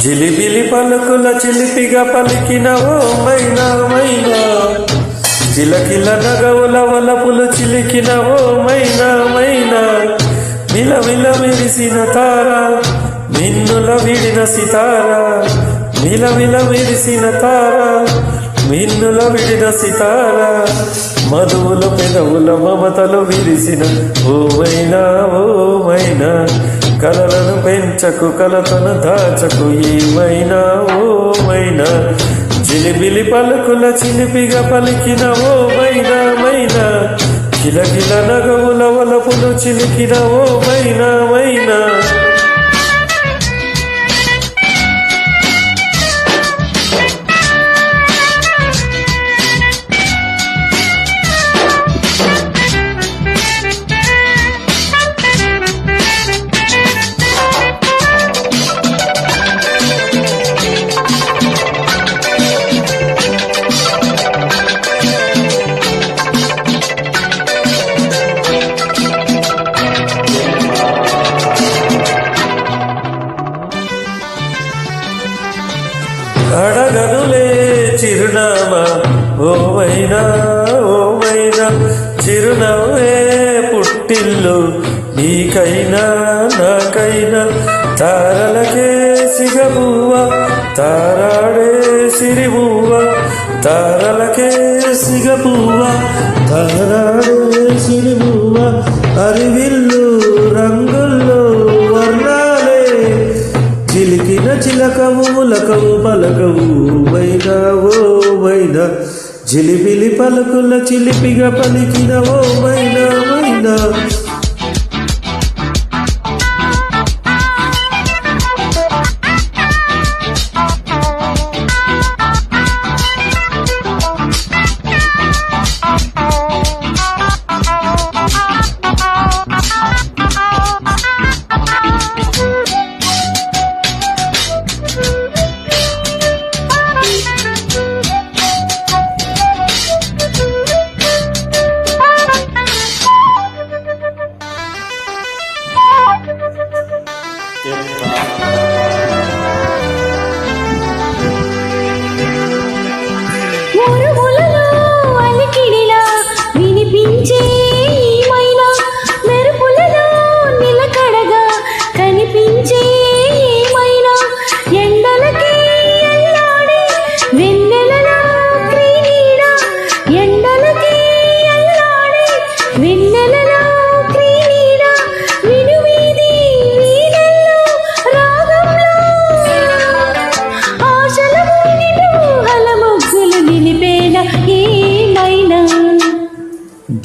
జిలిబిలి పలుకుల చిలిపిగా పలికిన ఓ మైనా మైనా, కిలకిల నగవుల వలపులు చిలికిన ఓ మైనా మైనా, మిలమిల మెరిసిన తార మిన్నుల విడిన సితార, మిలమిల మెరిసిన తార మిన్నుల విడిన సితార, మధువుల పెదవుల మమతలు విరిసిన ఓ మైనా ఓ మైనా, కలలను పెంచకు కలతను దాచకు ఏమైనా ఓ మైనా, జిలిబిలి పలుకుల చిలిపిగా పలికిన ఓ మైనా మైనా, కిలకిల నగవుల వలపులు చిలికిన ఓ మైనా మైనా. అడగనులే చిరునామా ఓ మైనా ఓ మైనా, చిరునవ్వే పుట్టిల్లు నీకైనా నాకైనా, తారలకే సిగబువ్వ తారాడే సిరిబువ్వ, తారలకే సిగబువ్వ తారాడే సిరిబువ్వ, అరివిల్లు రంగుల్లో వర్ణాలే చిలికిన చిలకవు ములకవు పలకవు వైనా ఓ వైనా, జిలిబిలి పలుకుల చిలిపిగా పలికిన ఓ వైనా వైనా.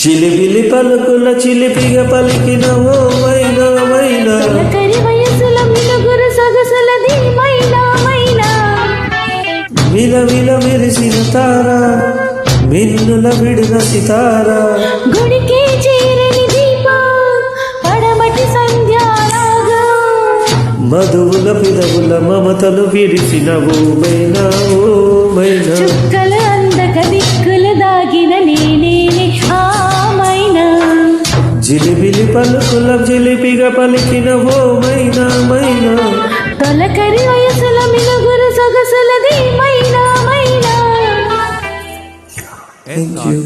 జిలిబిలి పలుకుల చిలిపిగా పలికిన ఓ మైనా మైనా, విలవిల మెరిసిన తార మిన్నుల విడిన సితార, గుడికే చేరని దీపం పడమటి సంధ్యారాగా, మధువుల పిదవుల మమతలు విరిసిన ఓ మైనా ఓ మైనా, చుక్కల అందక దిక్కుల దాగిన నేనే ఆ మైనా, జిలిబిలి పలుకుల చిలిపిగా పలికిన ఓ మైనా మైనా, తొలకరి వయసుల మినుగురు సొగసులది మైనా మైనా. Thank you.